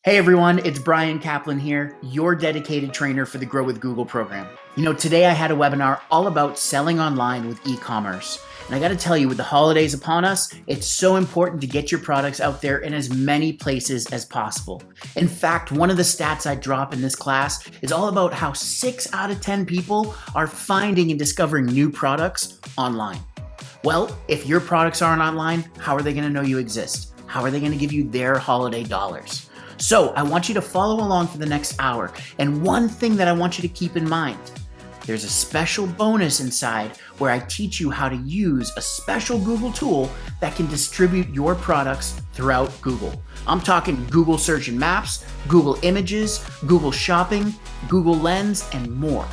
Hey everyone, it's Bryan Caplan here, your dedicated trainer for the Grow with Google program. Today I had a webinar all about selling online with e-commerce. And I got to tell you, with the holidays upon us, it's so important to get your products out there in as many places as possible. In fact, one of the stats I drop in this class is all about how 6 out of 10 people are finding and discovering new products online. Well, if your products aren't online, how are they going to know you exist? How are they going to give you their holiday dollars? So I want you to follow along for the next hour. And one thing that I want you to keep in mind, there's a special bonus inside where I teach you how to use a special Google tool that can distribute your products throughout Google. I'm talking Google Search and Maps, Google Images, Google Shopping, Google Lens, and more.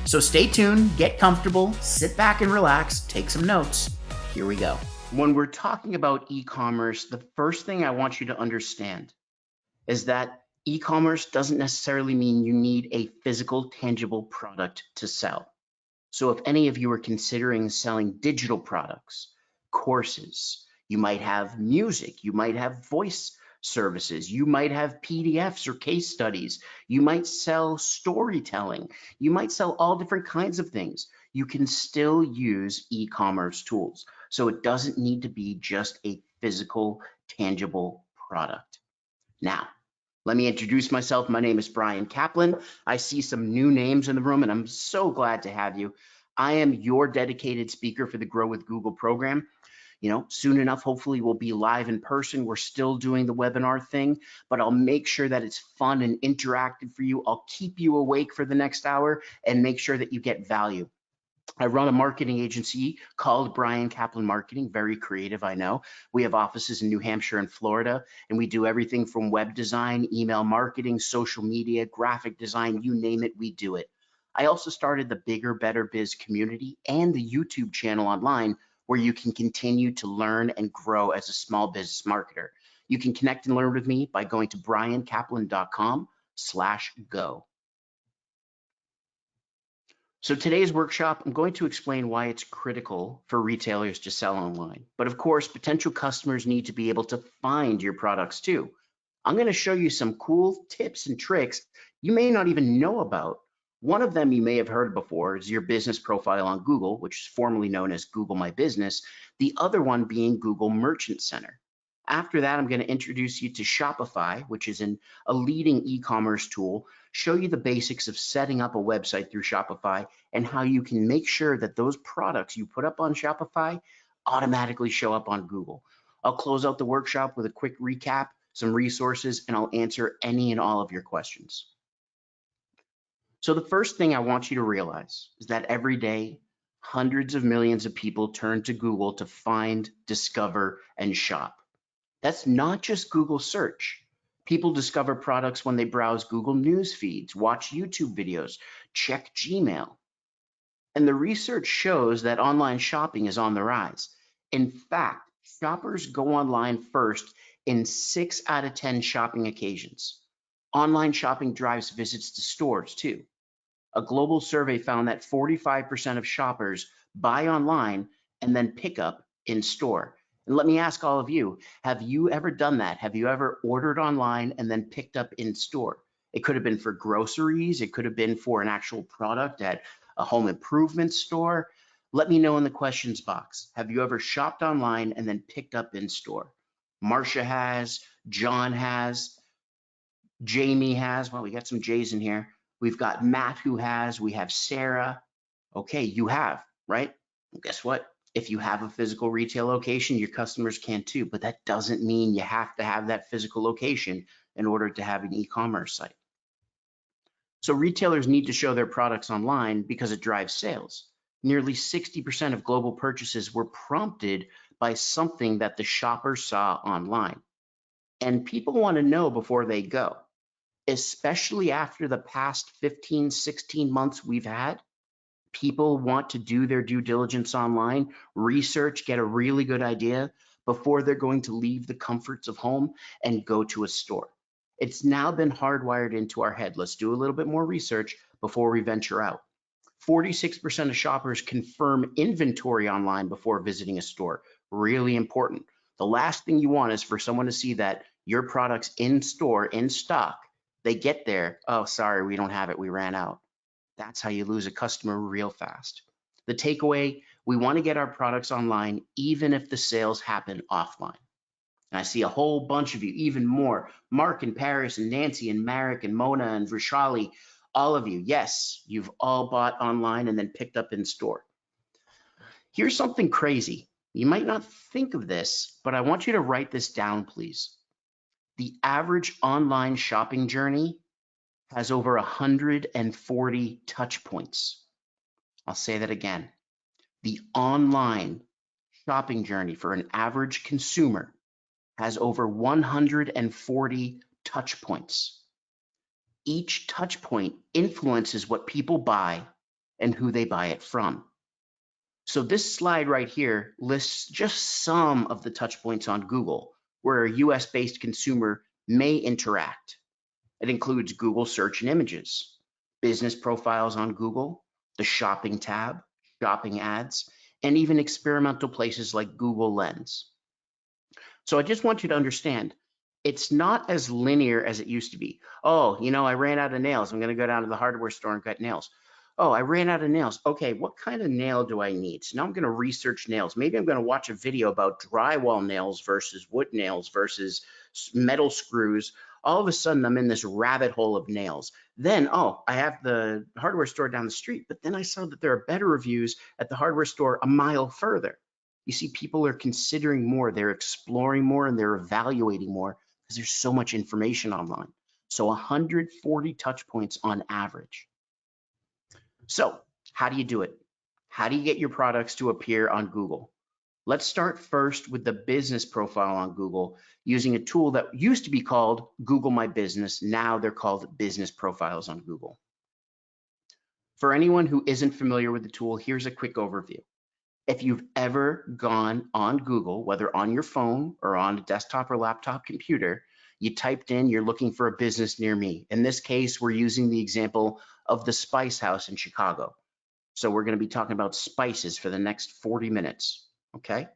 So stay tuned, get comfortable, sit back and relax, take some notes. Here we go. When we're talking about e-commerce, the first thing I want you to understand is that e-commerce doesn't necessarily mean you need a physical, tangible product to sell. So if any of you are considering selling digital products, courses, you might have music, you might have voice services, you might have PDFs or case studies, you might sell storytelling, you might sell all different kinds of things. You can still use e-commerce tools. So it doesn't need to be just a physical, tangible product. Now, let me introduce myself. My name is Bryan Caplan. I see some new names in the room, and I'm so glad to have you. I am your dedicated speaker for the Grow with Google program. Soon enough, hopefully we'll be live in person. We're still doing the webinar thing, but I'll make sure that it's fun and interactive for you. I'll keep you awake for the next hour and make sure that you get value. I run a marketing agency called Bryan Caplan Marketing, very creative, I know. We have offices in New Hampshire and Florida, and we do everything from web design, email marketing, social media, graphic design, you name it, we do it. I also started the Bigger, Better Biz community and the YouTube channel online where you can continue to learn and grow as a small business marketer. You can connect and learn with me by going to bryancaplan.com/go. So today's workshop, I'm going to explain why it's critical for retailers to sell online. But of course, potential customers need to be able to find your products too. I'm going to show you some cool tips and tricks you may not even know about. One of them you may have heard before is your business profile on Google, which is formerly known as Google My Business. The other one being Google Merchant Center. After that, I'm going to introduce you to Shopify, which is a leading e-commerce tool, show you the basics of setting up a website through Shopify and how you can make sure that those products you put up on Shopify automatically show up on Google. I'll close out the workshop with a quick recap, some resources, and I'll answer any and all of your questions. So the first thing I want you to realize is that every day, hundreds of millions of people turn to Google to find, discover, and shop. That's not just Google search. People discover products when they browse Google News feeds, watch YouTube videos, check Gmail. And the research shows that online shopping is on the rise. In fact, shoppers go online first in 6 out of 10 shopping occasions. Online shopping drives visits to stores too. A global survey found that 45% of shoppers buy online and then pick up in store. And let me ask all of you, have you ever done that? Have you ever ordered online and then picked up in store? It could have been for groceries. It could have been for an actual product at a home improvement store. Let me know in the questions box. Have you ever shopped online and then picked up in store? Marcia has, John has, Jamie has. Well, we got some J's in here. We've got Matt who has, we have Sarah. Okay, you have, right? Well, guess what? If you have a physical retail location, your customers can too, but that doesn't mean you have to have that physical location in order to have an e-commerce site. So retailers need to show their products online because it drives sales. Nearly 60% of global purchases were prompted by something that the shopper saw online. And people want to know before they go, especially after the past 15, 16 months we've had. People want to do their due diligence online, research, get a really good idea before they're going to leave the comforts of home and go to a store. It's now been hardwired into our head. Let's do a little bit more research before we venture out. 46% of shoppers confirm inventory online before visiting a store. Really important. The last thing you want is for someone to see that your product's in store, in stock. They get there, oh, sorry, we don't have it, we ran out. That's how you lose a customer real fast. The takeaway, we want to get our products online even if the sales happen offline. And I see a whole bunch of you, even more. Mark and Paris and Nancy and Marek and Mona and Vrishali, all of you. Yes, you've all bought online and then picked up in store. Here's something crazy. You might not think of this, but I want you to write this down, please. The average online shopping journey has over 140 touch points. I'll say that again. The online shopping journey for an average consumer has over 140 touch points. Each touch point influences what people buy and who they buy it from. So this slide right here lists just some of the touch points on Google where a US-based consumer may interact. It includes Google search and images, business profiles on Google, the shopping tab, shopping ads, and even experimental places like Google Lens. So I just want you to understand, it's not as linear as it used to be. Oh, I ran out of nails. I'm going to go down to the hardware store and cut nails. Oh, I ran out of nails. Okay, what kind of nail do I need? So now I'm going to research nails. Maybe I'm going to watch a video about drywall nails versus wood nails versus metal screws. All of a sudden, I'm in this rabbit hole of nails. Then, oh, I have the hardware store down the street, but then I saw that there are better reviews at the hardware store a mile further. You see, people are considering more, they're exploring more, and they're evaluating more because there's so much information online. So 140 touch points on average. So how do you do it? How do you get your products to appear on Google? Let's start first with the business profile on Google using a tool that used to be called Google My Business. Now they're called business profiles on Google. For anyone who isn't familiar with the tool, here's a quick overview. If you've ever gone on Google, whether on your phone or on a desktop or laptop computer, you typed in, you're looking for a business near me. In this case, we're using the example of the Spice House in Chicago. So we're going to be talking about spices for the next 40 minutes, okay?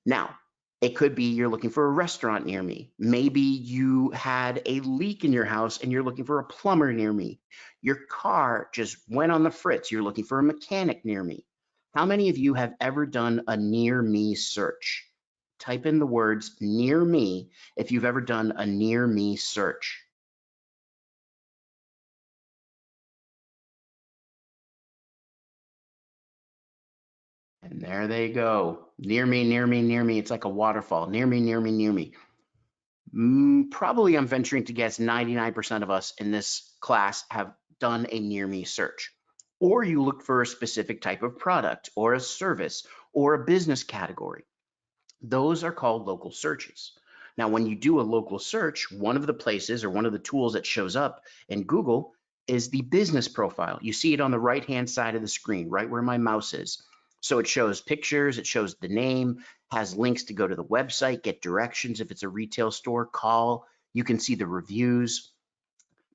Now, it could be you're looking for a restaurant near me. Maybe you had a leak in your house and you're looking for a plumber near me. Your car just went on the fritz. You're looking for a mechanic near me. How many of you have ever done a near me search? Type in the words near me if you've ever done a near me search. And there they go. Near me, near me, near me. It's like a waterfall. Near me, near me, near me. Probably I'm venturing to guess 99% of us in this class have done a near me search. Or you look for a specific type of product or a service or a business category. Those are called local searches. Now, when you do a local search, one of the places or one of the tools that shows up in Google is the business profile. You see it on the right-hand side of the screen, right where my mouse is. So it shows pictures, it shows the name, has links to go to the website, get directions if it's a retail store, call. You can see the reviews.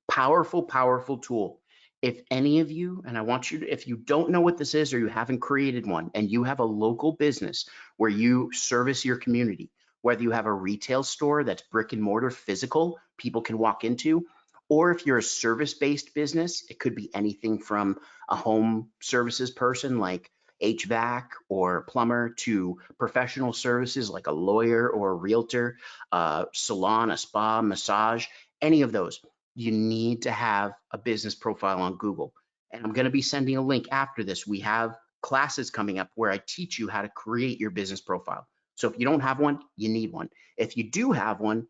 Powerful, powerful tool. If any of you, and I want you to, if you don't know what this is or you haven't created one and you have a local business where you service your community, whether you have a retail store that's brick and mortar physical, people can walk into, or if you're a service-based business, it could be anything from a home services person like HVAC or plumber to professional services like a lawyer or a realtor, salon, a spa, massage, any of those. You need to have a business profile on Google. And I'm going to be sending a link after this. We have classes coming up where I teach you how to create your business profile. So if you don't have one, you need one. If you do have one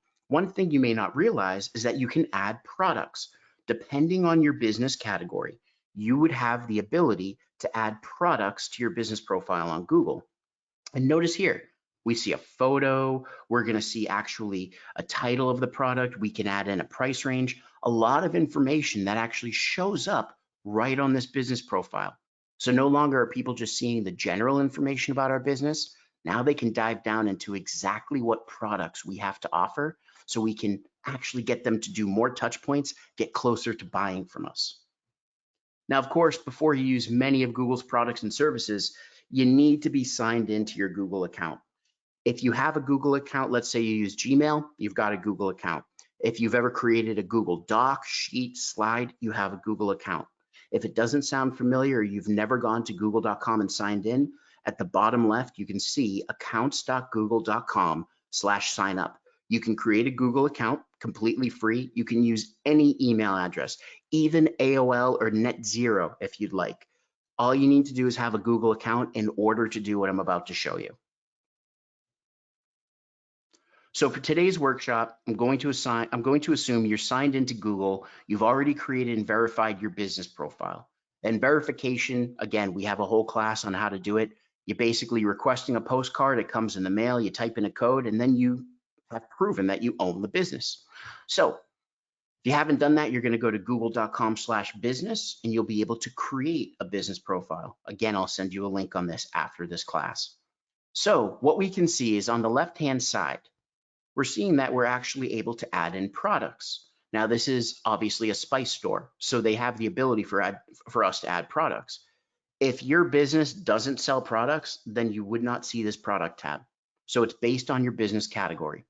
thing you may not realize is that you can add products. Depending on your business category, you would have the ability to add products to your business profile on Google. And notice here, we see a photo, we're going to see actually a title of the product, we can add in a price range, a lot of information that actually shows up right on this business profile. So no longer are people just seeing the general information about our business. Now they can dive down into exactly what products we have to offer so we can actually get them to do more touch points, get closer to buying from us. Now, of course, before you use many of Google's products and services, you need to be signed into your Google account. If you have a Google account, let's say you use Gmail, you've got a Google account. If you've ever created a Google Doc, sheet, slide, you have a Google account. If it doesn't sound familiar, or you've never gone to google.com and signed in, at the bottom left, you can see accounts.google.com/sign up. You can create a Google account completely free. You can use any email address, even AOL or NetZero if you'd like. All you need to do is have a Google account in order to do what I'm about to show you. So for today's workshop, I'm going to assume you're signed into Google. You've already created and verified your business profile. And verification, again, we have a whole class on how to do it. You're basically requesting a postcard. It comes in the mail. You type in a code, and then you have proven that you own the business. So if you haven't done that, you're going to go to google.com/business, and you'll be able to create a business profile. Again, I'll send you a link on this after this class. So what we can see is on the left-hand side, we're seeing that we're actually able to add in products. Now, this is obviously a spice store, so they have the ability for us to add products. If your business doesn't sell products, then you would not see this product tab. So it's based on your business category.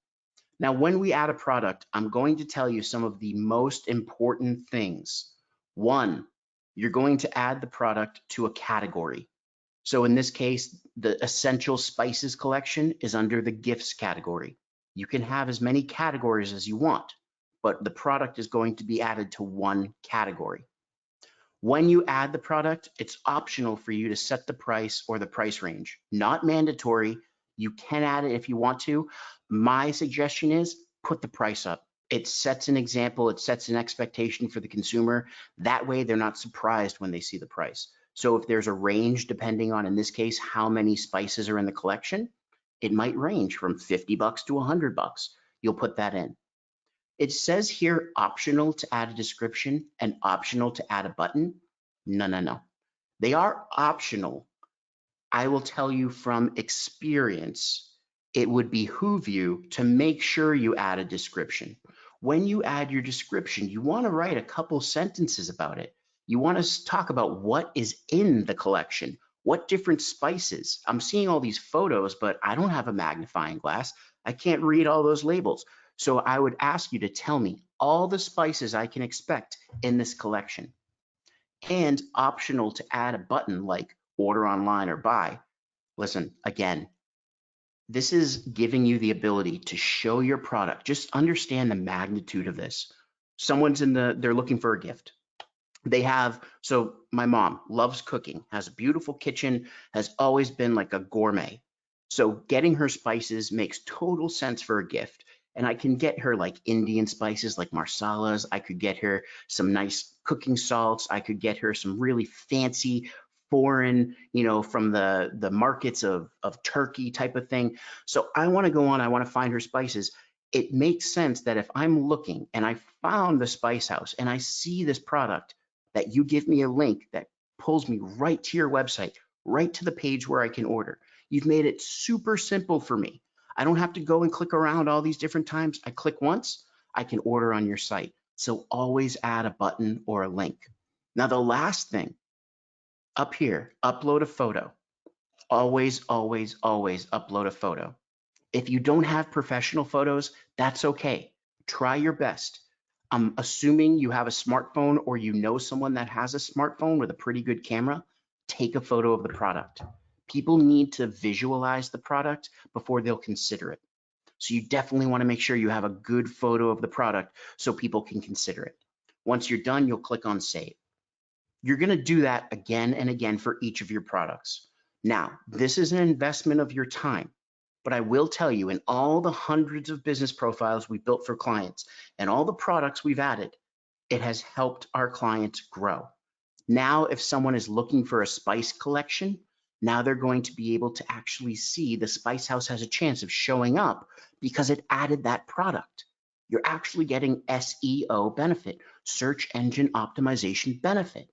Now, when we add a product, I'm going to tell you some of the most important things. One, you're going to add the product to a category. So in this case, the essential spices collection is under the gifts category. You can have as many categories as you want, but the product is going to be added to one category. When you add the product, it's optional for you to set the price or the price range. Not mandatory. You can add it if you want to. My suggestion is put the price up. It sets an example, it sets an expectation for the consumer. That way they're not surprised when they see the price. So if there's a range, depending on, in this case, how many spices are in the collection, it might range from $50 to $100. You'll put that in. It says here optional to add a description and optional to add a button. No. They are optional. I will tell you from experience, it would behoove you to make sure you add a description. When you add your description, you want to write a couple sentences about it. You want to talk about what is in the collection. What different spices? I'm seeing all these photos, but I don't have a magnifying glass. I can't read all those labels. So I would ask you to tell me all the spices I can expect in this collection. And optional to add a button like order online or buy. Listen, again, this is giving you the ability to show your product. Just understand the magnitude of this. They're looking for a gift. So my mom loves cooking, has a beautiful kitchen, has always been like a gourmet. So getting her spices makes total sense for a gift. And I can get her like Indian spices like marsalas. I could get her some nice cooking salts. I could get her some really fancy foreign, from the markets of Turkey type of thing. So I want to find her spices. It makes sense that if I'm looking and I found the spice house and I see this product, that you give me a link that pulls me right to your website, right to the page where I can order. You've made it super simple for me. I don't have to go and click around all these different times. I click once, I can order on your site. So always add a button or a link. Now, the last thing up here, upload a photo. Always upload a photo. If you don't have professional photos, that's okay. Try your best. I'm assuming you have a smartphone or you know someone that has a smartphone with a pretty good camera. Take a photo of the product. People need to visualize the product before they'll consider it. So you definitely want to make sure you have a good photo of the product so people can consider it. Once you're done, you'll click on Save. You're going to do that again and again for each of your products. Now, this is an investment of your time. But I will tell you, in all the hundreds of business profiles we built for clients and all the products we've added, it has helped our clients grow. Now, if someone is looking for a spice collection, now they're going to be able to actually see the Spice House has a chance of showing up because it added that product. You're actually getting SEO benefit, search engine optimization benefit.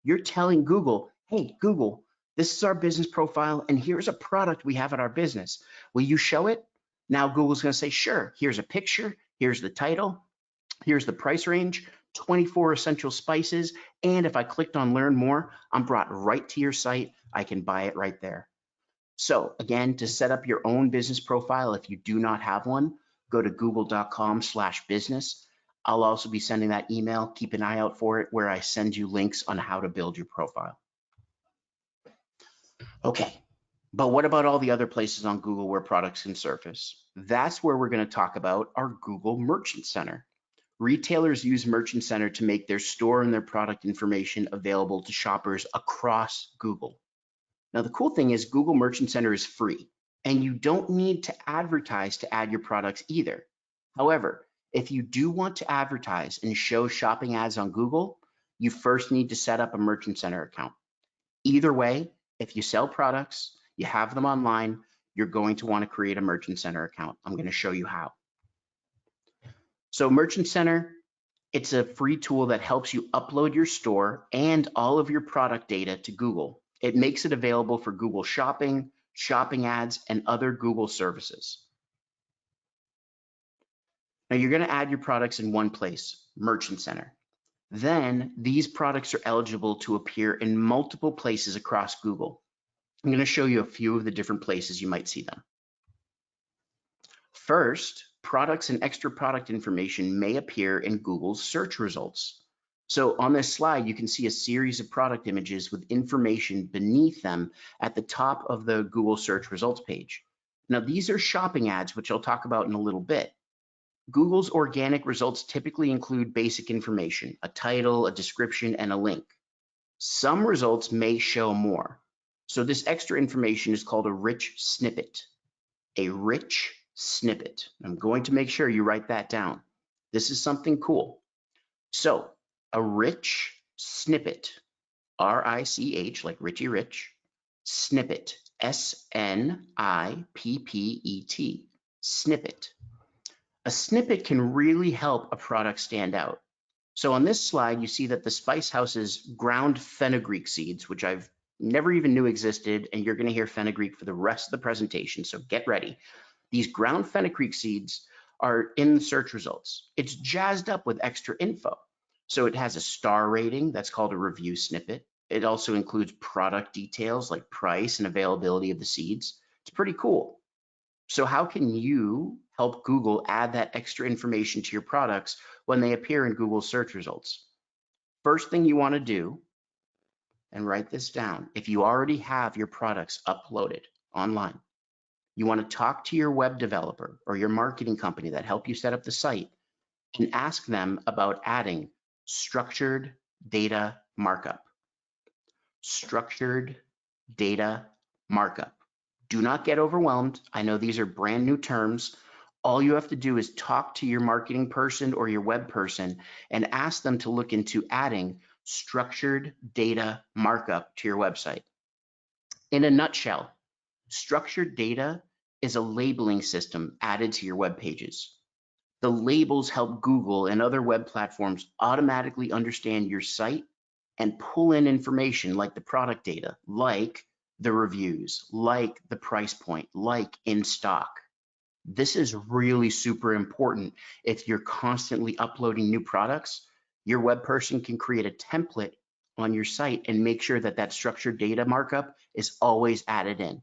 You're telling Google, hey, Google, this is our business profile, and here's a product we have at our business. Will you show it? Now Google's going to say, sure, here's a picture, here's the title, here's the price range, 24 essential spices, and if I clicked on learn more, I'm brought right to your site. I can buy it right there. So again, to set up your own business profile, if you do not have one, go to google.com/business. I'll also be sending that email. Keep an eye out for it where I send you links on how to build your profile. Okay, but what about all the other places on Google where products can surface? That's where we're going to talk about our Google Merchant Center. Retailers use Merchant Center to make their store and their product information available to shoppers across Google. Now, the cool thing is Google Merchant Center is free, and you don't need to advertise to add your products either. However, if you do want to advertise and show shopping ads on Google, you first need to set up a Merchant Center account. Either way, if you sell products, you have them online, you're going to want to create a Merchant Center account. I'm going to show you how. So Merchant Center, it's a free tool that helps you upload your store and all of your product data to Google. It makes it available for Google Shopping, shopping ads, and other Google services. Now you're going to add your products in one place, Merchant Center. Then these products are eligible to appear in multiple places across Google. I'm going to show you a few of the different places you might see them. First, products and extra product information may appear in Google's search results. So on this slide, you can see a series of product images with information beneath them at the top of the Google search results page. Now, these are shopping ads, which I'll talk about in a little bit. Google's organic results typically include basic information, a title, a description, and a link. Some results may show more. So this extra information is called a rich snippet. A rich snippet. I'm going to make sure you write that down. This is something cool. So a rich snippet, R-I-C-H, like Richie Rich, snippet, S-N-I-P-P-E-T, snippet. A snippet can really help a product stand out. So on this slide, you see that the Spice House's ground fenugreek seeds, which I've never even knew existed, and you're going to hear fenugreek for the rest of the presentation, so get ready. These ground fenugreek seeds are in the search results. It's jazzed up with extra info. So it has a star rating that's called a review snippet. It also includes product details like price and availability of the seeds. It's pretty cool. So how can you help Google add that extra information to your products when they appear in Google search results? First thing you want to do, and write this down, if you already have your products uploaded online, you want to talk to your web developer or your marketing company that help you set up the site and ask them about adding structured data markup. Structured data markup. Do not get overwhelmed. I know these are brand new terms. All you have to do is talk to your marketing person or your web person and ask them to look into adding structured data markup to your website. In a nutshell, structured data is a labeling system added to your web pages. The labels help Google and other web platforms automatically understand your site and pull in information like the product data, like the reviews, like the price point, like in stock. This is really super important. If you're constantly uploading new products, your web person can create a template on your site and make sure that that structured data markup is always added in.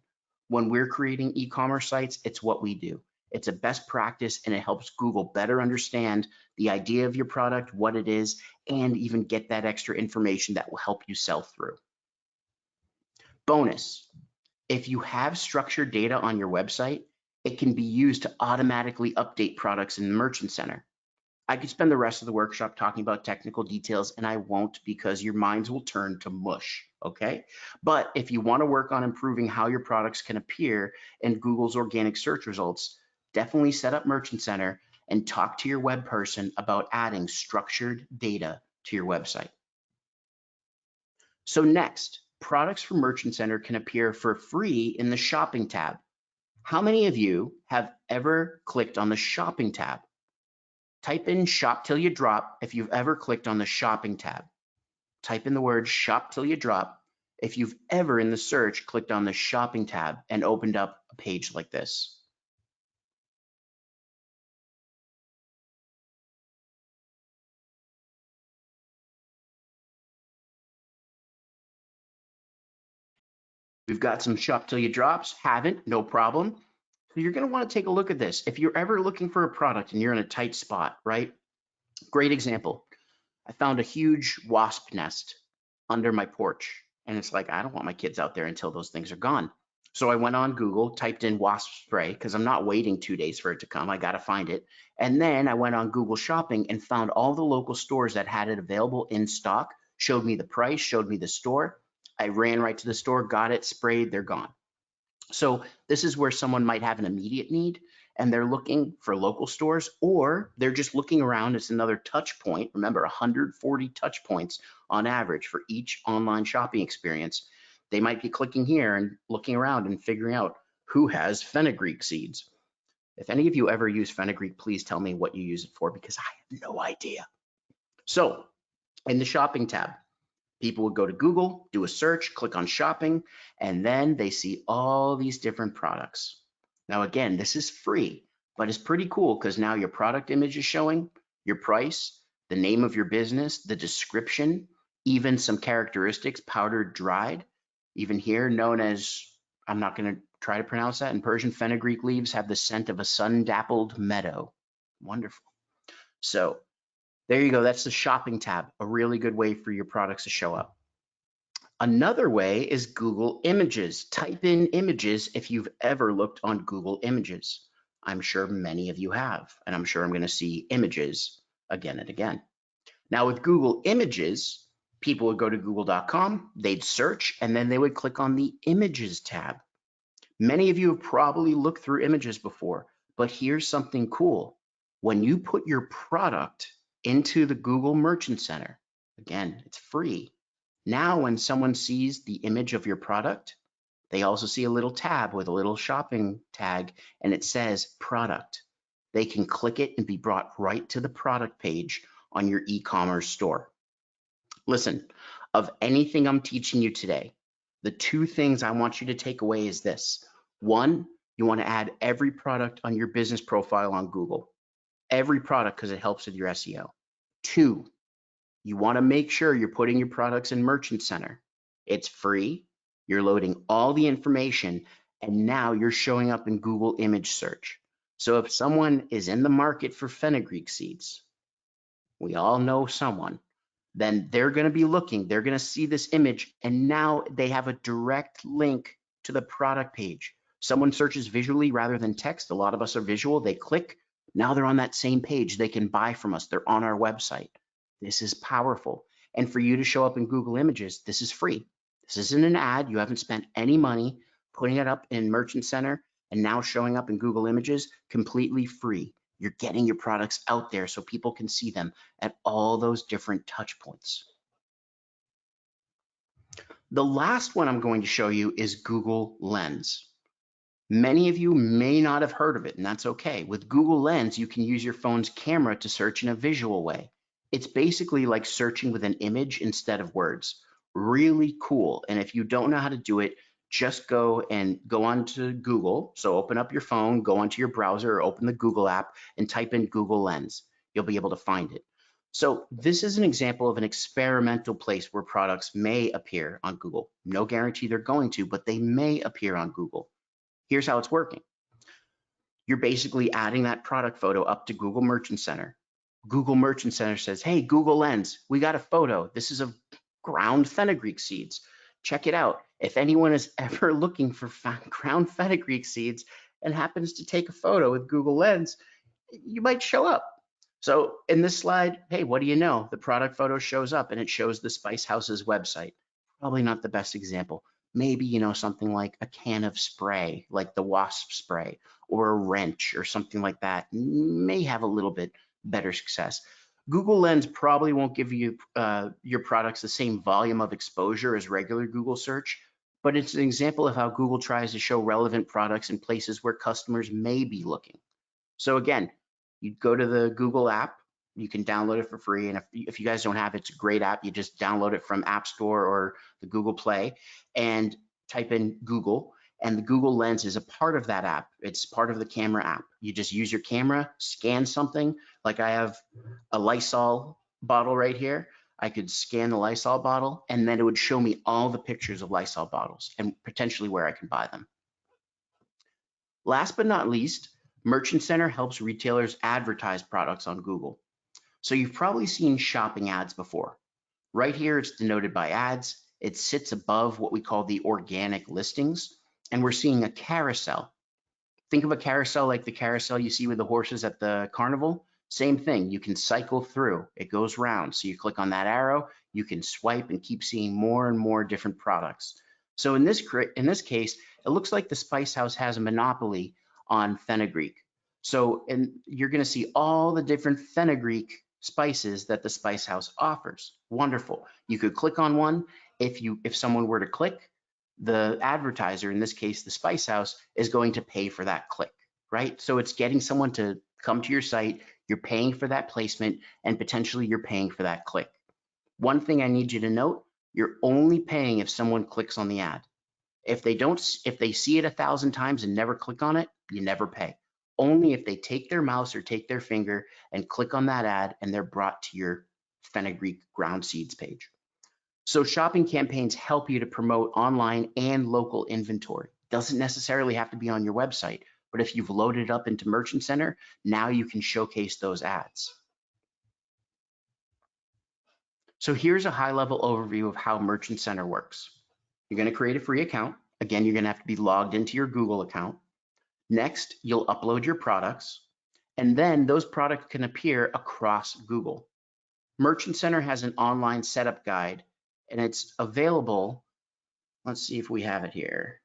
When we're creating e-commerce sites, it's what we do. It's a best practice and it helps Google better understand the idea of your product, what it is, and even get that extra information that will help you sell through. Bonus, if you have structured data on your website, it can be used to automatically update products in the Merchant Center. I could spend the rest of the workshop talking about technical details, and I won't because your minds will turn to mush, okay? But if you want to work on improving how your products can appear in Google's organic search results, definitely set up Merchant Center and talk to your web person about adding structured data to your website. So next, products from Merchant Center can appear for free in the Shopping tab. How many of you have ever clicked on the Shopping tab? Type in shop till you drop if you've ever clicked on the Shopping tab. Type in the word shop till you drop if you've ever in the search clicked on the Shopping tab and opened up a page like this. We've got some shop till you drops. Haven't, no problem. So you're going to want to take a look at this. If you're ever looking for a product and you're in a tight spot, right? Great example. I found a huge wasp nest under my porch. And it's like, I don't want my kids out there until those things are gone. So I went on Google, typed in wasp spray because I'm not waiting 2 days for it to come. I got to find it. And then I went on Google Shopping and found all the local stores that had it available in stock, showed me the price, showed me the store. I ran right to the store, got it, sprayed, they're gone. So this is where someone might have an immediate need and they're looking for local stores, or they're just looking around. It's another touch point. Remember, 140 touch points on average for each online shopping experience. They might be clicking here and looking around and figuring out who has fenugreek seeds. If any of you ever use fenugreek, please tell me what you use it for because I have no idea. So in the shopping tab, people would go to Google, do a search, click on shopping, and then they see all these different products. Now, again, this is free, but it's pretty cool because now your product image is showing, your price, the name of your business, the description, even some characteristics, powdered, dried, even here known as, I'm not going to try to pronounce that in Persian, fenugreek leaves have the scent of a sun-dappled meadow. Wonderful. So there you go. That's the shopping tab, a really good way for your products to show up. Another way is Google Images. Type in images if you've ever looked on Google Images. I'm sure many of you have, and I'm sure I'm going to see images again and again. Now with Google Images, people would go to google.com, they'd search, and then they would click on the Images tab. Many of you have probably looked through images before, but here's something cool. When you put your product into the Google Merchant Center, again, it's free. Now, when someone sees the image of your product, they also see a little tab with a little shopping tag, and it says product. They can click it and be brought right to the product page on your e-commerce store. Listen, of anything I'm teaching you today, the two things I want you to take away is this. One, you want to add every product on your business profile on Google. Every product because it helps with your SEO. Two, you want to make sure you're putting your products in Merchant Center. It's free. You're loading all the information, and now you're showing up in Google image search. So if someone is in the market for fenugreek seeds, we all know someone, then they're going to be looking, they're going to see this image, and now they have a direct link to the product page. Someone searches visually rather than text. A lot of us are visual. They click. Now they're on that same page. They can buy from us. They're on our website. This is powerful. And for you to show up in Google Images, this is free. This isn't an ad. You haven't spent any money putting it up in Merchant Center and now showing up in Google Images completely free. You're getting your products out there so people can see them at all those different touch points. The last one I'm going to show you is Google Lens. Many of you may not have heard of it, and that's okay. With Google Lens, you can use your phone's camera to search in a visual way. It's basically like searching with an image instead of words. Really cool. And if you don't know how to do it, just go onto Google. So open up your phone, go onto your browser or open the Google app and type in Google Lens. You'll be able to find it. So this is an example of an experimental place where products may appear on Google. No guarantee they're going to, but they may appear on Google. Here's how it's working. You're basically adding that product photo up to Google Merchant Center. Google Merchant Center says, hey, Google Lens, we got a photo. This is of ground fenugreek seeds. Check it out. If anyone is ever looking for ground fenugreek seeds and happens to take a photo with Google Lens, you might show up. So in this slide, hey, what do you know? The product photo shows up and it shows the Spice House's website. Probably not the best example. Maybe, something like a can of spray, like the wasp spray, or a wrench or something like that may have a little bit better success. Google Lens probably won't give you your products the same volume of exposure as regular Google search, but it's an example of how Google tries to show relevant products in places where customers may be looking. So again, you go to the Google app, you can download it for free. And if you guys don't have it, it's a great app. You just download it from App Store or the Google Play and type in Google. And the Google Lens is a part of that app. It's part of the camera app. You just use your camera, scan something. Like I have a Lysol bottle right here. I could scan the Lysol bottle, and then it would show me all the pictures of Lysol bottles and potentially where I can buy them. Last but not least, Merchant Center helps retailers advertise products on Google. So you've probably seen shopping ads before. Right here, it's denoted by ads. It sits above what we call the organic listings, and we're seeing a carousel. Think of a carousel like the carousel you see with the horses at the carnival. Same thing, you can cycle through, it goes round. So you click on that arrow, you can swipe and keep seeing more and more different products. So in this case, it looks like the Spice House has a monopoly on fenugreek. So you're gonna see all the different fenugreek spices that the Spice House offers. Wonderful. You could click on one. If someone were to click, the advertiser, in this case, the Spice House, is going to pay for that click, right? So it's getting someone to come to your site, you're paying for that placement, and potentially you're paying for that click. One thing I need you to note, you're only paying if someone clicks on the ad. If they see it 1,000 times and never click on it, you never pay. Only if they take their mouse or take their finger and click on that ad and they're brought to your fenugreek ground seeds page. So shopping campaigns help you to promote online and local inventory. Doesn't necessarily have to be on your website, but if you've loaded it up into Merchant Center, now you can showcase those ads. So here's a high-level overview of how Merchant Center works. You're going to create a free account. Again, you're going to have to be logged into your Google account. Next, you'll upload your products, and then those products can appear across Google. Merchant Center has an online setup guide, and it's available. Let's see if we have it here.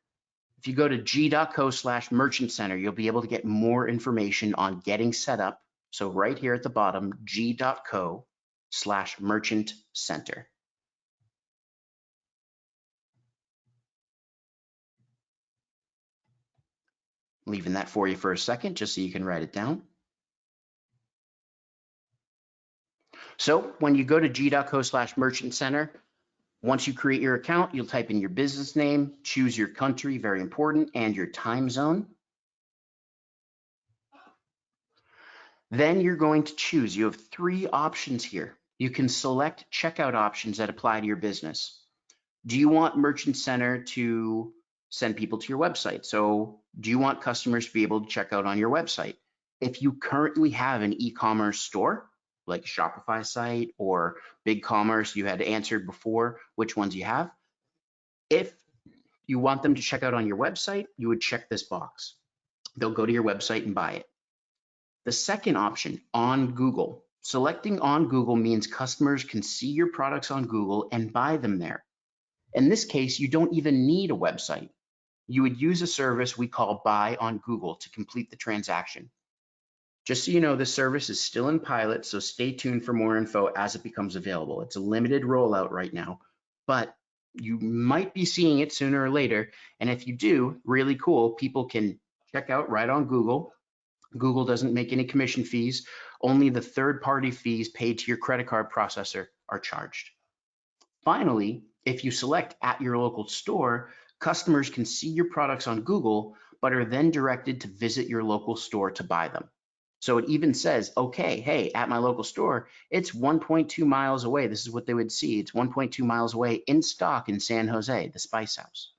If you go to g.co/merchant center, you'll be able to get more information on getting set up. So right here at the bottom, g.co/merchant center. Leaving that for you for a second, just so you can write it down. So when you go to g.co/merchant center, once you create your account, you'll type in your business name, choose your country, very important, and your time zone. Then you're going to choose. You have 3 options here. You can select checkout options that apply to your business. Do you want Merchant Center to send people to your website? So do you want customers to be able to check out on your website? If you currently have an e-commerce store, like Shopify site or BigCommerce, you had answered before which ones you have. If you want them to check out on your website, you would check this box. They'll go to your website and buy it. The second option, on Google. Selecting on Google means customers can see your products on Google and buy them there. In this case, you don't even need a website. You would use a service we call Buy on Google to complete the transaction. Just so you know, this service is still in pilot, so stay tuned for more info as it becomes available. It's a limited rollout right now, but you might be seeing it sooner or later. And if you do, really cool, people can check out right on Google. Google doesn't make any commission fees. Only the third-party fees paid to your credit card processor are charged. Finally, if you select at your local store, customers can see your products on Google, but are then directed to visit your local store to buy them. So it even says, okay, hey, at my local store, it's 1.2 miles away. This is what they would see. It's 1.2 miles away in stock in San Jose, the Spice House.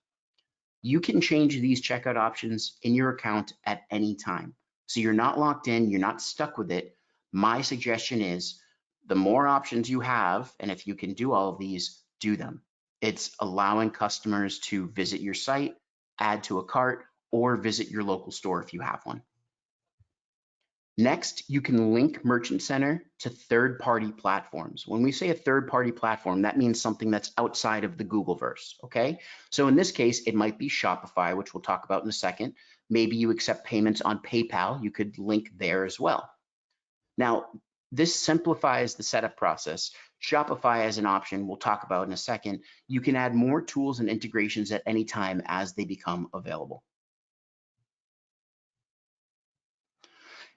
You can change these checkout options in your account at any time. So you're not locked in, you're not stuck with it. My suggestion is the more options you have, and if you can do all of these, do them. It's allowing customers to visit your site, add to a cart, or visit your local store if you have one. Next, you can link Merchant Center to third-party platforms. When we say a third-party platform, that means something that's outside of the Googleverse, okay? So in this case, it might be Shopify, which we'll talk about in a second. Maybe you accept payments on PayPal. You could link there as well. Now, this simplifies the setup process. Shopify as an option, we'll talk about in a second. You can add more tools and integrations at any time as they become available.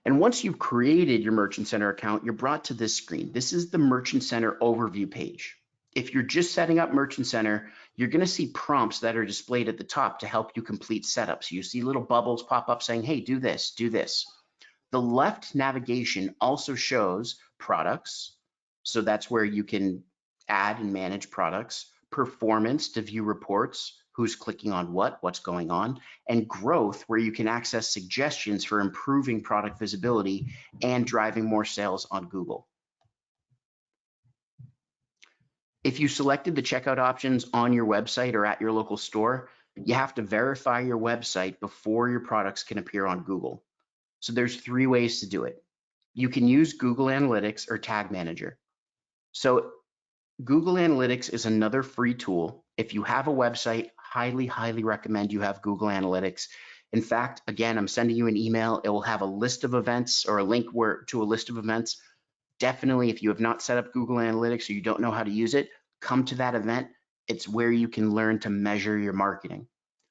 And once you've created your Merchant Center account, you're brought to this screen. This is the Merchant Center overview page. If you're just setting up Merchant Center, you're going to see prompts that are displayed at the top to help you complete setups. You see little bubbles pop up saying, hey, do this, do this. The left navigation also shows products. So that's where you can add and manage products, performance to view reports, who's clicking on what, what's going on, and growth where you can access suggestions for improving product visibility and driving more sales on Google. If you selected the checkout options on your website or at your local store, you have to verify your website before your products can appear on Google. So there's 3 ways to do it. You can use Google Analytics or Tag Manager. So Google Analytics is another free tool. If you have a website, highly recommend you have Google Analytics. In fact, again, I'm sending you an email. It will have a list of events or a link to a list of events. Definitely, if you have not set up Google Analytics or you don't know how to use it, come to that event. It's where you can learn to measure your marketing.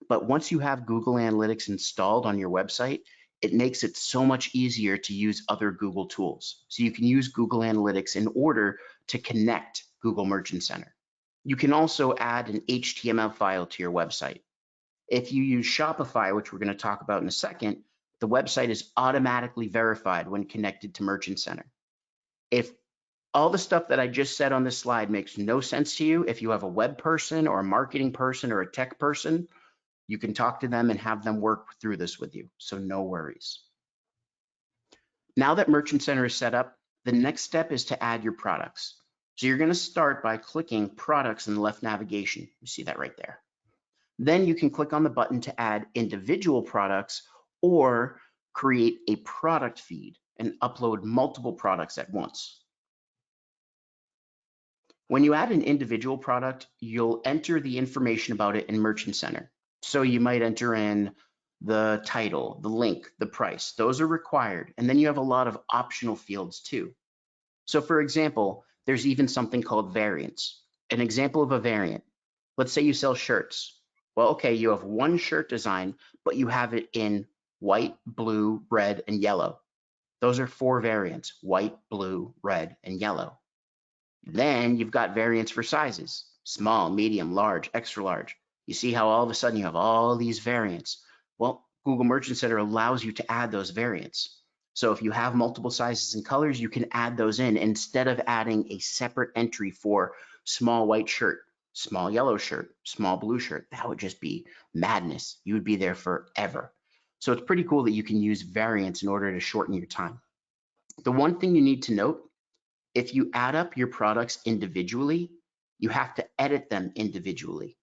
But once you have Google Analytics installed on your website, it makes it so much easier to use other Google tools. So you can use Google Analytics in order to connect Google Merchant Center. You can also add an HTML file to your website. If you use Shopify, which we're going to talk about in a second, the website is automatically verified when connected to Merchant Center. If all the stuff that I just said on this slide makes no sense to you, if you have a web person or a marketing person or a tech person, you can talk to them and have them work through this with you. So no worries. Now that Merchant Center is set up, the next step is to add your products. So you're going to start by clicking products in the left navigation. You see that right there. Then you can click on the button to add individual products or create a product feed and upload multiple products at once. When you add an individual product, you'll enter the information about it in Merchant Center. So you might enter in the title, the link, the price. Those are required. And then you have a lot of optional fields too. So for example, there's even something called variants. An example of a variant. Let's say you sell shirts. Well, okay, you have one shirt design, but you have it in white, blue, red, and yellow. Those are 4 variants: white, blue, red, and yellow. Then you've got variants for sizes: small, medium, large, extra large. You see how all of a sudden you have all these variants. Well, Google Merchant Center allows you to add those variants. So if you have multiple sizes and colors, you can add those in instead of adding a separate entry for small white shirt, small yellow shirt, small blue shirt. That would just be madness. You would be there forever. So it's pretty cool that you can use variants in order to shorten your time. The one thing you need to note, if you add up your products individually, you have to edit them individually.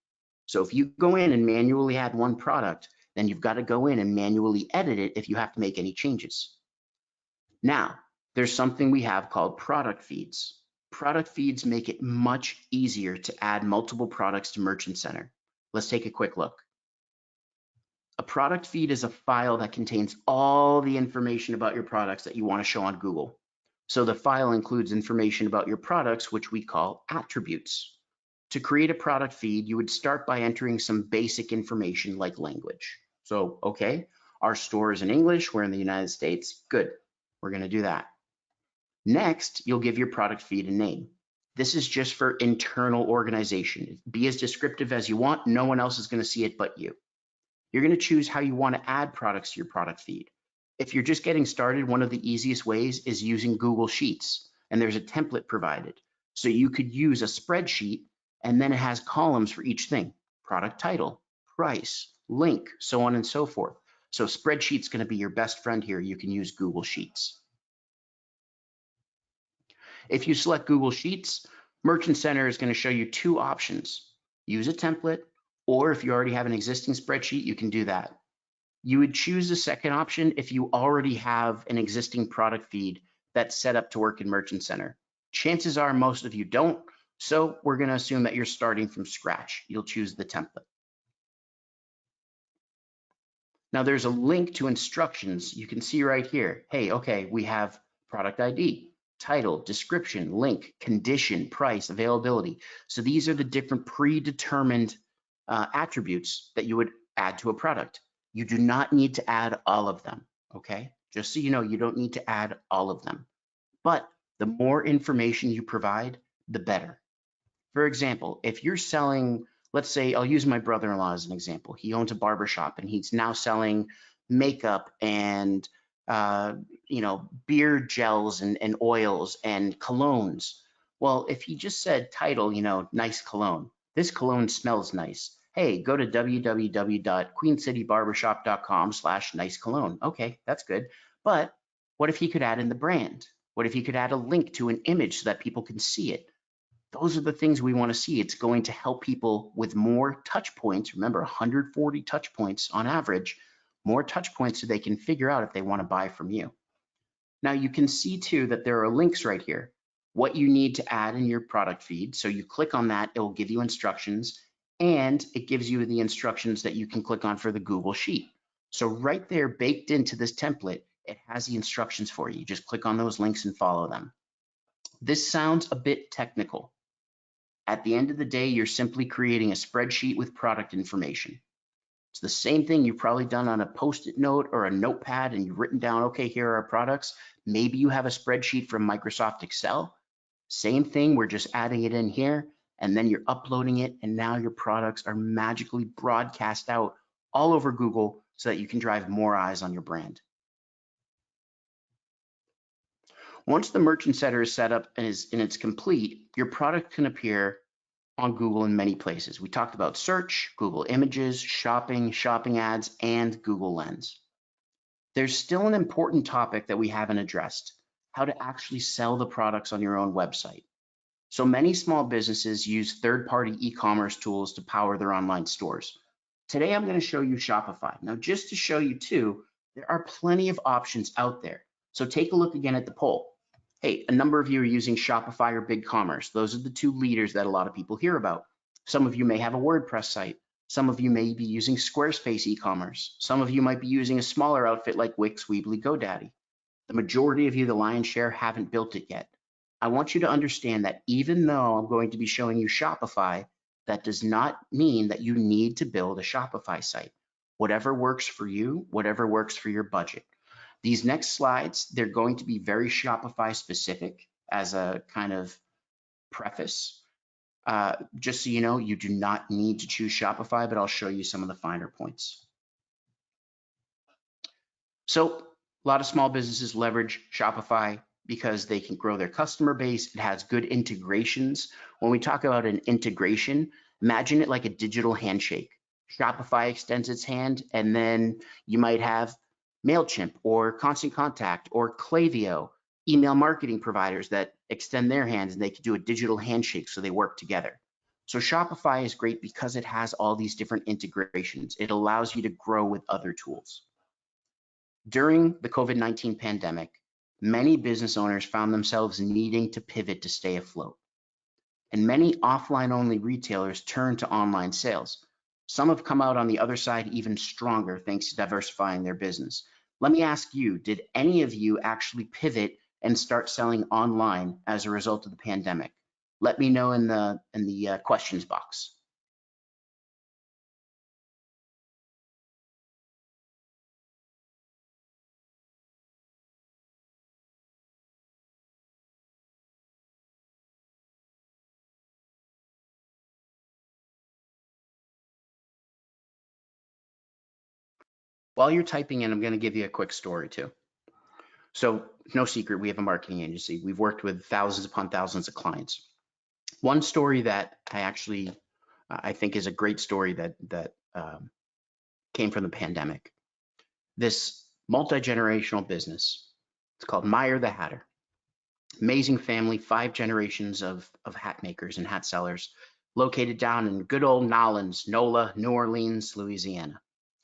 So if you go in and manually add one product, then you've got to go in and manually edit it if you have to make any changes. Now, there's something we have called product feeds. Product feeds make it much easier to add multiple products to Merchant Center. Let's take a quick look. A product feed is a file that contains all the information about your products that you want to show on Google. So the file includes information about your products, which we call attributes. To create a product feed, you would start by entering some basic information like language. So, okay, our store is in English, we're in the United States, good, we're going to do that. Next, you'll give your product feed a name. This is just for internal organization. Be as descriptive as you want, no one else is going to see it but you. You're going to choose how you want to add products to your product feed. If you're just getting started, one of the easiest ways is using Google Sheets, and there's a template provided. So you could use a spreadsheet, and then it has columns for each thing: product title, price, link, so on and so forth. So spreadsheet's going to be your best friend here. You can use Google Sheets. If you select Google Sheets, Merchant Center is going to show you 2 options: use a template, or if you already have an existing spreadsheet, you can do that. You would choose the second option if you already have an existing product feed that's set up to work in Merchant Center. Chances are most of you don't, so we're going to assume that you're starting from scratch. You'll choose the template. Now there's a link to instructions. You can see right here, hey, okay, we have product ID, title, description, link, condition, price, availability. So these are the different predetermined attributes that you would add to a product. You do not need to add all of them, okay? Just so you know, you don't need to add all of them. But the more information you provide, the better. For example, if you're selling, let's say, I'll use my brother-in-law as an example. He owns a barbershop and he's now selling makeup and beard gels and oils and colognes. Well, if he just said title, nice cologne, this cologne smells nice. Hey, go to www.queencitybarbershop.com/nice cologne. Okay, that's good. But what if he could add in the brand? What if he could add a link to an image so that people can see it? Those are the things we want to see. It's going to help people with more touch points. Remember, 140 touch points on average, more touch points so they can figure out if they want to buy from you. Now you can see too that there are links right here, what you need to add in your product feed. So you click on that, it will give you instructions, and it gives you the instructions that you can click on for the Google Sheet. So right there, baked into this template, it has the instructions for you. Just click on those links and follow them. This sounds a bit technical. At the end of the day, you're simply creating a spreadsheet with product information. It's the same thing you've probably done on a Post-it note or a notepad, and you've written down, okay, here are our products. Maybe you have a spreadsheet from Microsoft Excel. Same thing, we're just adding it in here, and then you're uploading it, and now your products are magically broadcast out all over Google so that you can drive more eyes on your brand. Once the merchant center is set up and it's complete, your product can appear on Google in many places. We talked about search, Google Images, shopping, shopping ads, and Google Lens. There's still an important topic that we haven't addressed, how to actually sell the products on your own website. So many small businesses use third-party e-commerce tools to power their online stores. Today, I'm going to show you Shopify. Now, just to show you too, there are plenty of options out there. So take a look again at the poll. Hey, a number of you are using Shopify or BigCommerce. Those are the two leaders that a lot of people hear about. Some of you may have a WordPress site. Some of you may be using Squarespace e-commerce. Some of you might be using a smaller outfit like Wix, Weebly, GoDaddy. The majority of you, the lion's share, haven't built it yet. I want you to understand that even though I'm going to be showing you Shopify, that does not mean that you need to build a Shopify site. Whatever works for you, whatever works for your budget. These next slides, they're going to be very Shopify specific as a kind of preface. Just so you know, you do not need to choose Shopify, but I'll show you some of the finer points. So a lot of small businesses leverage Shopify because they can grow their customer base. It has good integrations. When we talk about an integration, imagine it like a digital handshake. Shopify extends its hand, and then you might have MailChimp or Constant Contact or Klaviyo, email marketing providers that extend their hands, and they can do a digital handshake so they work together. So Shopify is great because it has all these different integrations. It allows you to grow with other tools. During the COVID-19 pandemic, many business owners found themselves needing to pivot to stay afloat. And many offline-only retailers turned to online sales. Some have come out on the other side even stronger thanks to diversifying their business. Let me ask you, did any of you actually pivot and start selling online as a result of the pandemic? Let me know in the questions box. While you're typing in, I'm going to give you a quick story too. So no secret, we have a marketing agency. We've worked with thousands upon thousands of clients. One story that I think is a great story that came from the pandemic. This multi-generational business, it's called Meyer the Hatter. Amazing family, 5 generations of hat makers and hat sellers, located down in good old Nolens, NOLA, New Orleans, Louisiana.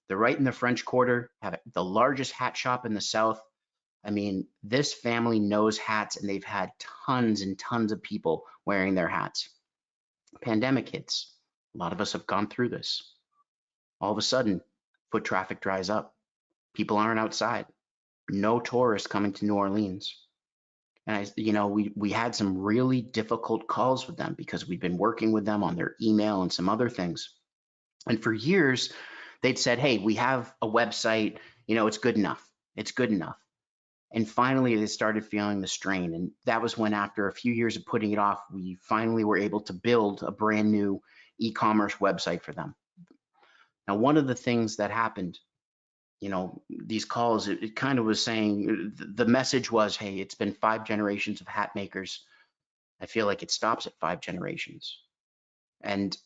They're right in the French Quarter, have the largest hat shop in the South. I mean, this family knows hats, and they've had tons and tons of people wearing their hats. Pandemic hits. A lot of us have gone through this. All of a sudden, foot traffic dries up. People aren't outside. No tourists coming to New Orleans. And we had some really difficult calls with them because we've been working with them on their email and some other things. And for years, they'd said, hey, we have a website, it's good enough. It's good enough. And finally, they started feeling the strain. And that was when, after a few years of putting it off, we finally were able to build a brand new e-commerce website for them. Now, one of the things that happened, these calls, it kind of was saying, the message was, hey, it's been 5 generations of hat makers. I feel like it stops at 5 generations. And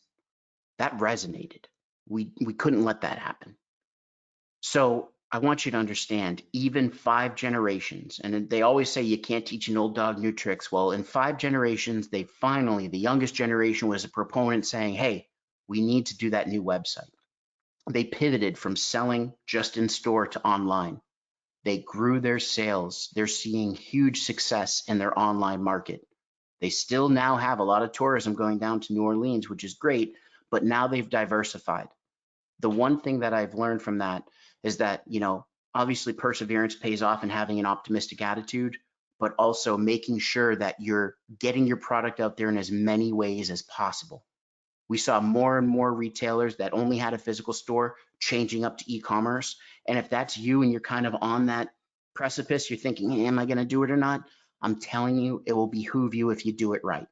that resonated. We couldn't let that happen. So I want you to understand, even 5 generations, and they always say you can't teach an old dog new tricks. Well, in 5 generations, they finally, the youngest generation was a proponent saying, hey, we need to do that new website. They pivoted from selling just in store to online. They grew their sales. They're seeing huge success in their online market. They still now have a lot of tourism going down to New Orleans, which is great, but now they've diversified. The one thing that I've learned from that is that, obviously perseverance pays off and having an optimistic attitude, but also making sure that you're getting your product out there in as many ways as possible. We saw more and more retailers that only had a physical store changing up to e-commerce. And if that's you and you're kind of on that precipice, you're thinking, hey, am I going to do it or not? I'm telling you, it will behoove you if you do it right.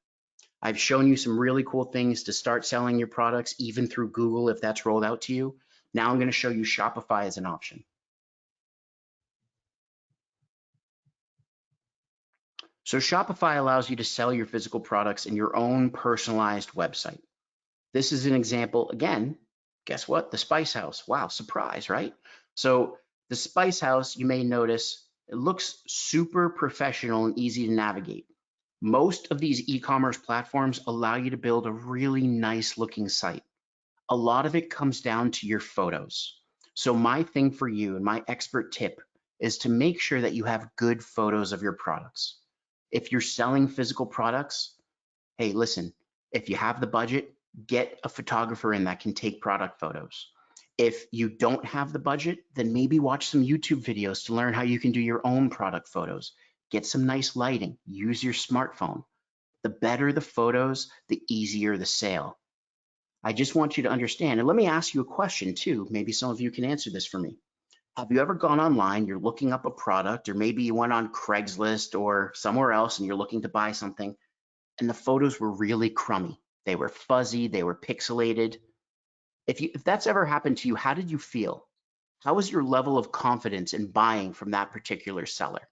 I've shown you some really cool things to start selling your products, even through Google, if that's rolled out to you. Now I'm going to show you Shopify as an option. So Shopify allows you to sell your physical products in your own personalized website. This is an example, again, guess what? The Spice House. Wow, surprise, right? So the Spice House, you may notice, it looks super professional and easy to navigate. Most of these e-commerce platforms allow you to build a really nice looking site. A lot of it comes down to your photos. So my thing for you and my expert tip is to make sure that you have good photos of your products. If you're selling physical products, hey, listen, if you have the budget, get a photographer in that can take product photos. If you don't have the budget, then maybe watch some YouTube videos to learn how you can do your own product photos. Get some nice lighting, use your smartphone. The better the photos, the easier the sale. I just want you to understand, and let me ask you a question too. Maybe some of you can answer this for me. Have you ever gone online, you're looking up a product, or maybe you went on Craigslist or somewhere else and you're looking to buy something, and the photos were really crummy? They were fuzzy, they were pixelated. If that's ever happened to you, how did you feel? How was your level of confidence in buying from that particular seller?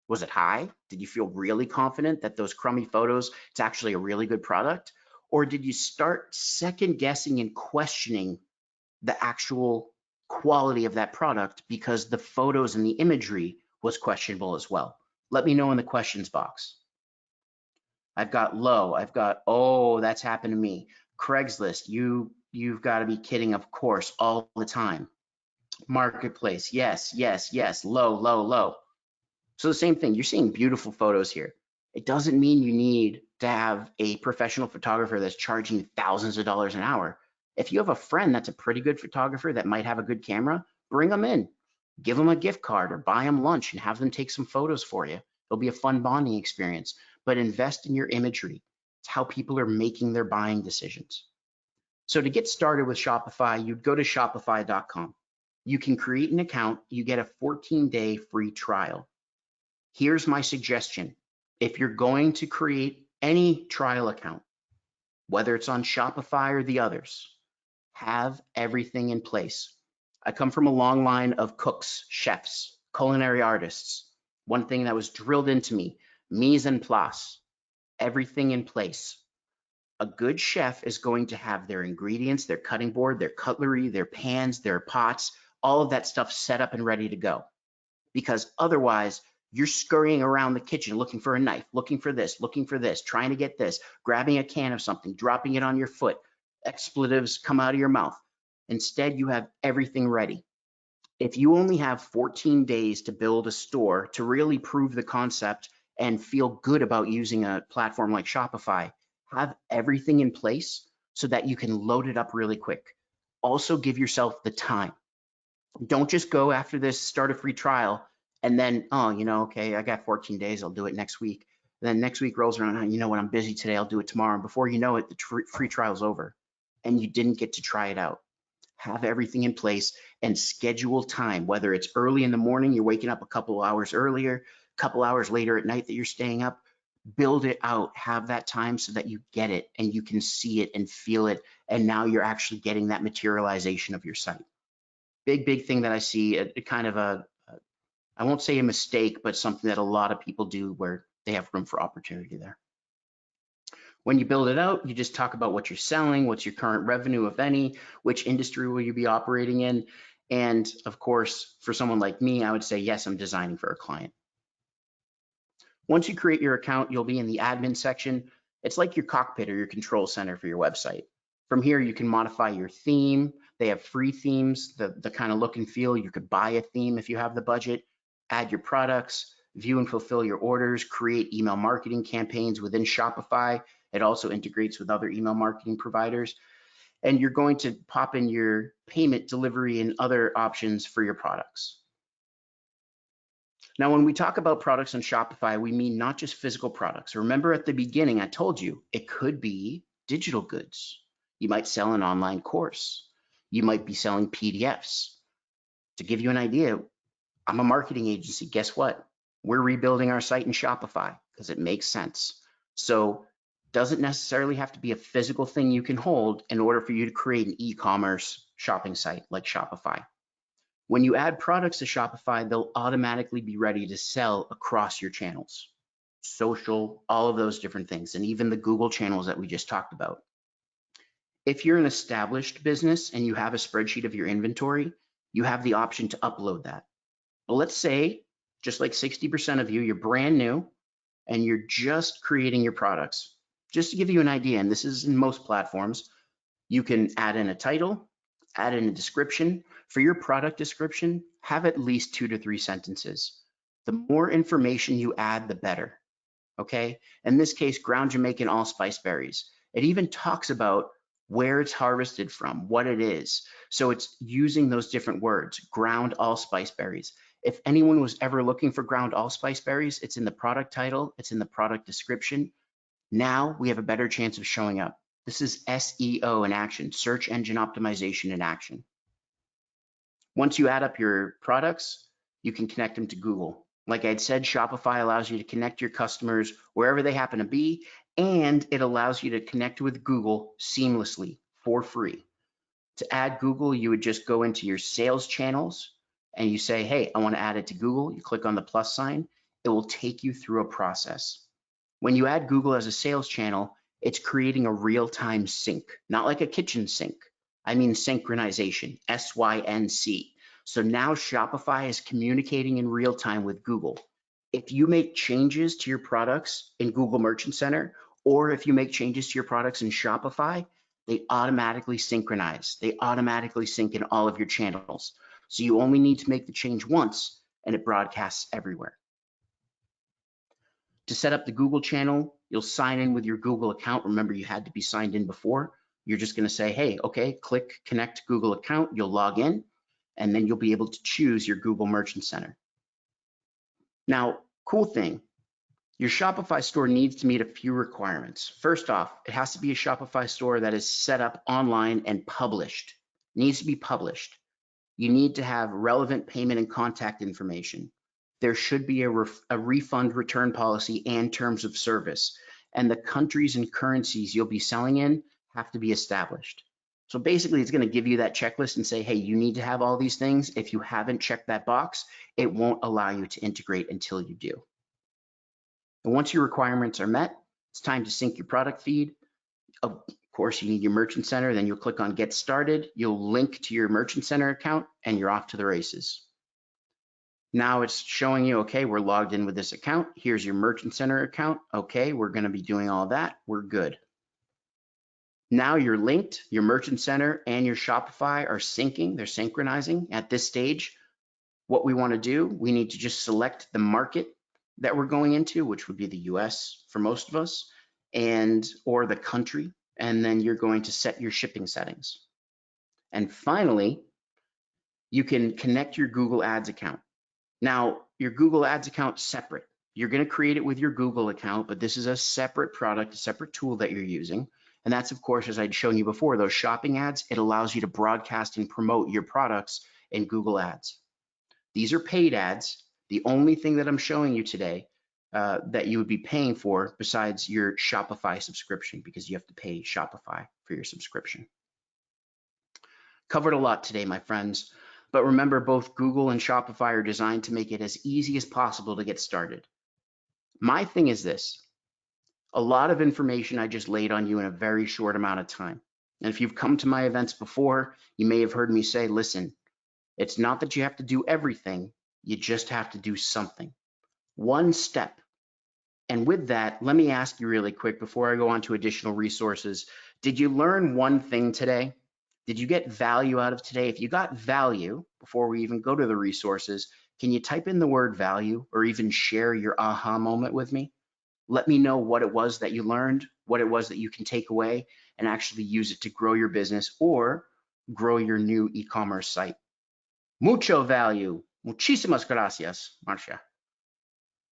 Was it high? Did you feel really confident that those crummy photos, it's actually a really good product? Or did you start second guessing and questioning the actual quality of that product because the photos and the imagery was questionable as well? Let me know in the questions box. I've got low, I've got, oh, that's happened to me. Craigslist, you've got to be kidding, of course, all the time. Marketplace, yes, yes, yes, low, low, low. So the same thing, you're seeing beautiful photos here. It doesn't mean you need to have a professional photographer that's charging thousands of dollars an hour. If you have a friend that's a pretty good photographer that might have a good camera, bring them in. Give them a gift card or buy them lunch and have them take some photos for you. It'll be a fun bonding experience, but invest in your imagery. It's how people are making their buying decisions. So to get started with Shopify, you'd go to shopify.com. You can create an account. You get a 14-day free trial. Here's my suggestion. If you're going to create any trial account, whether it's on Shopify or the others, have everything in place. I come from a long line of cooks, chefs, culinary artists. One thing that was drilled into me, mise en place, everything in place. A good chef is going to have their ingredients, their cutting board, their cutlery, their pans, their pots, all of that stuff set up and ready to go. Because otherwise, you're scurrying around the kitchen looking for a knife, looking for this, trying to get this, grabbing a can of something, dropping it on your foot, expletives come out of your mouth. Instead, you have everything ready. If you only have 14 days to build a store to really prove the concept and feel good about using a platform like Shopify, have everything in place so that you can load it up really quick. Also give yourself the time. Don't just go after this, start a free trial, and then, oh, okay, I got 14 days, I'll do it next week. And then next week rolls around, you know what, I'm busy today, I'll do it tomorrow. And before you know it, the free trial's over and you didn't get to try it out. Have everything in place and schedule time, whether it's early in the morning, you're waking up a couple hours earlier, a couple hours later at night that you're staying up. Build it out, have that time so that you get it and you can see it and feel it. And now you're actually getting that materialization of your site. Big thing that I see, a kind of I won't say a mistake, but something that a lot of people do where they have room for opportunity there. When you build it out, you just talk about what you're selling, what's your current revenue, if any, which industry will you be operating in. And of course, for someone like me, I would say, yes, I'm designing for a client. Once you create your account, you'll be in the admin section. It's like your cockpit or your control center for your website. From here, you can modify your theme. They have free themes, the kind of look and feel. You could buy a theme if you have the budget, add your products, view and fulfill your orders, create email marketing campaigns within Shopify. It also integrates with other email marketing providers. And you're going to pop in your payment, delivery, and other options for your products. Now, when we talk about products on Shopify, we mean not just physical products. Remember at the beginning, I told you it could be digital goods. You might sell an online course. You might be selling PDFs. To give you an idea, I'm a marketing agency. Guess what? We're rebuilding our site in Shopify because it makes sense. So doesn't necessarily have to be a physical thing you can hold in order for you to create an e-commerce shopping site like Shopify. When you add products to Shopify, they'll automatically be ready to sell across your channels, social, all of those different things, and even the Google channels that we just talked about. If you're an established business and you have a spreadsheet of your inventory, you have the option to upload that. But let's say, just like 60% of you, you're brand new and you're just creating your products. Just to give you an idea, and this is in most platforms, you can add in a title, add in a description. For your product description, have at least 2 to 3 sentences. The more information you add, the better, okay? In this case, ground Jamaican allspice berries. It even talks about where it's harvested from, what it is. So it's using those different words, ground allspice berries. If anyone was ever looking for ground allspice berries, it's in the product title, it's in the product description. Now we have a better chance of showing up. This is SEO in action, search engine optimization in action. Once you add up your products, you can connect them to Google. Like I'd said, Shopify allows you to connect your customers wherever they happen to be, and it allows you to connect with Google seamlessly for free. To add Google, you would just go into your sales channels and you say, hey, I want to add it to Google. You click on the plus sign. It will take you through a process. When you add Google as a sales channel, it's creating a real-time sync, not like a kitchen sink. I mean synchronization, SYNC. So now Shopify is communicating in real time with Google. If you make changes to your products in Google Merchant Center, or if you make changes to your products in Shopify, they automatically synchronize. They automatically sync in all of your channels. So you only need to make the change once and it broadcasts everywhere. To set up the Google channel, you'll sign in with your Google account. Remember, you had to be signed in before. You're just going to say, hey, okay, click connect Google account. You'll log in, and then you'll be able to choose your Google Merchant Center. Now, cool thing, your Shopify store needs to meet a few requirements. First off, it has to be a Shopify store that is set up online and published. It needs to be published. You need to have relevant payment and contact information. There should be a refund return policy and terms of service. And the countries and currencies you'll be selling in have to be established. So basically, it's going to give you that checklist and say, hey, you need to have all these things. If you haven't checked that box, it won't allow you to integrate until you do. And once your requirements are met, it's time to sync your product feed. Of course, you need your Merchant Center. Then you'll click on Get Started. You'll link to your Merchant Center account, and you're off to the races. Now it's showing you, okay, we're logged in with this account. Here's your Merchant Center account. Okay, we're going to be doing all that. We're good. Now you're linked. Your Merchant Center and your Shopify are syncing. They're synchronizing. At this stage, what we want to do, we need to just select the market that we're going into, which would be the US for most of us, or the country, and then you're going to set your shipping settings. And finally, you can connect your Google Ads account. Now, your Google Ads account separate. You're going to create it with your Google account, but this is a separate product, a separate tool that you're using. And that's, of course, as I'd shown you before, those shopping ads, it allows you to broadcast and promote your products in Google Ads. These are paid ads. The only thing that I'm showing you today that you would be paying for besides your Shopify subscription, because you have to pay Shopify for your subscription. Covered a lot today, my friends. But remember, both Google and Shopify are designed to make it as easy as possible to get started. My thing is this. A lot of information I just laid on you in a very short amount of time. And if you've come to my events before, you may have heard me say, listen, it's not that you have to do everything, you just have to do something. One step. And with that, let me ask you really quick before I go on to additional resources. Did you learn one thing today? Did you get value out of today? If you got value, before we even go to the resources, can you type in the word value or even share your aha moment with me? Let me know what it was that you learned, what it was that you can take away and actually use it to grow your business or grow your new e-commerce site. Mucho value. Muchísimas gracias, Marcia.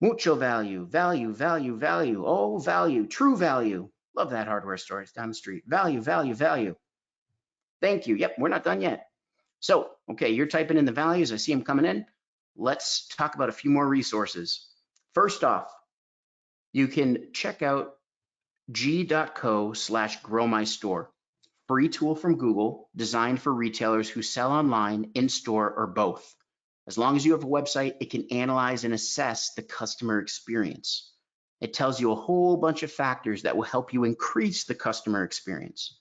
Mucho value, value, value, value. Oh, value, true value. Love that hardware store. It's down the street. Value, value, value. Thank you. Yep, we're not done yet. So, okay, you're typing in the values. I see them coming in. Let's talk about a few more resources. First off, you can check out g.co/growmystore. Free tool from Google designed for retailers who sell online, in-store, or both. As long as you have a website, it can analyze and assess the customer experience. It tells you a whole bunch of factors that will help you increase the customer experience.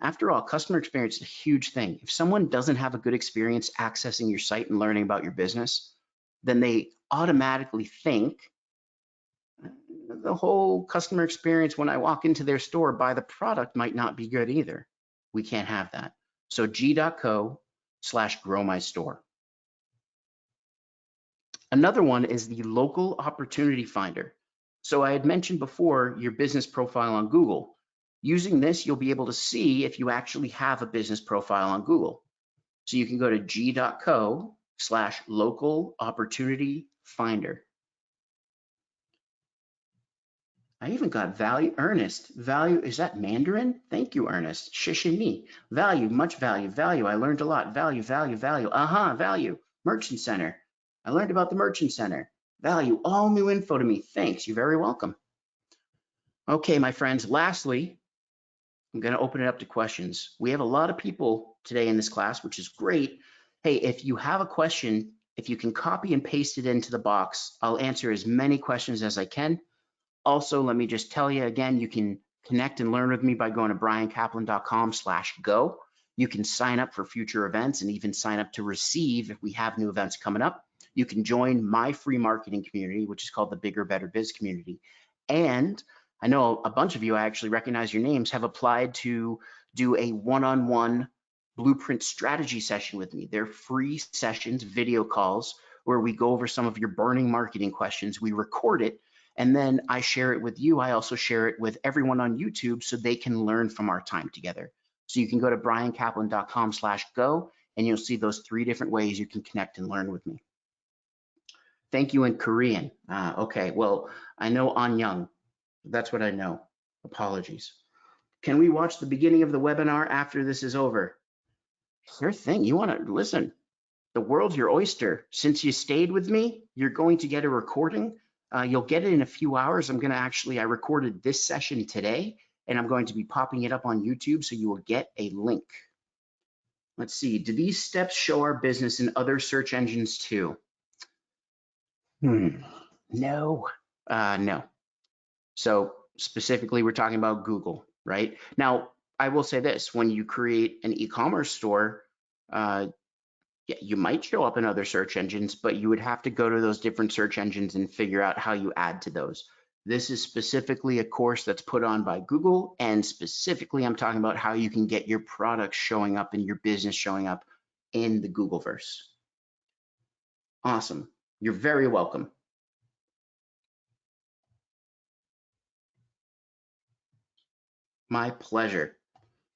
After all, customer experience is a huge thing. If someone doesn't have a good experience accessing your site and learning about your business, then they automatically think the whole customer experience when I walk into their store, buy the product might not be good either. We can't have that. So g.co/growmystore. Another one is the local opportunity finder. So I had mentioned before your business profile on Google. Using this, you'll be able to see if you actually have a business profile on Google. So you can go to g.co/local opportunity finder. I even got value, Ernest. Value, is that Mandarin? Thank you, Ernest. Shishini. Value, much value, value. I learned a lot. Value, value, value. Value. Merchant Center. I learned about the Merchant Center. Value, all new info to me. Thanks, you're very welcome. Okay, my friends, lastly, I'm gonna open it up to questions. We have a lot of people today in this class, which is great. Hey, if you have a question, if you can copy and paste it into the box, I'll answer as many questions as I can. Also, let me just tell you again, you can connect and learn with me by going to bryancaplan.com/go. You can sign up for future events and even sign up to receive if we have new events coming up. You can join my free marketing community, which is called the Bigger, Better Biz community. And I know a bunch of you, I actually recognize your names, have applied to do a one-on-one blueprint strategy session with me. They're free sessions, video calls, where we go over some of your burning marketing questions. We record it, and then I share it with you. I also share it with everyone on YouTube so they can learn from our time together. So you can go to bryancaplan.com/go, and you'll see those 3 different ways you can connect and learn with me. Thank you in Korean. Okay, well, I know Anyang. That's what I know. Apologies. Can we watch the beginning of the webinar after this is over? Sure thing. You want to listen. The world's your oyster. Since you stayed with me, you're going to get a recording. You'll get it in a few hours. I recorded this session today, and I'm going to be popping it up on YouTube, so you will get a link. Let's see. Do these steps show our business in other search engines too? No. No. So specifically, we're talking about Google, right? Now, I will say this, when you create an e-commerce store, yeah, you might show up in other search engines, but you would have to go to those different search engines and figure out how you add to those. This is specifically a course that's put on by Google, and specifically I'm talking about how you can get your products showing up and your business showing up in the Googleverse. Awesome. You're very welcome. My pleasure.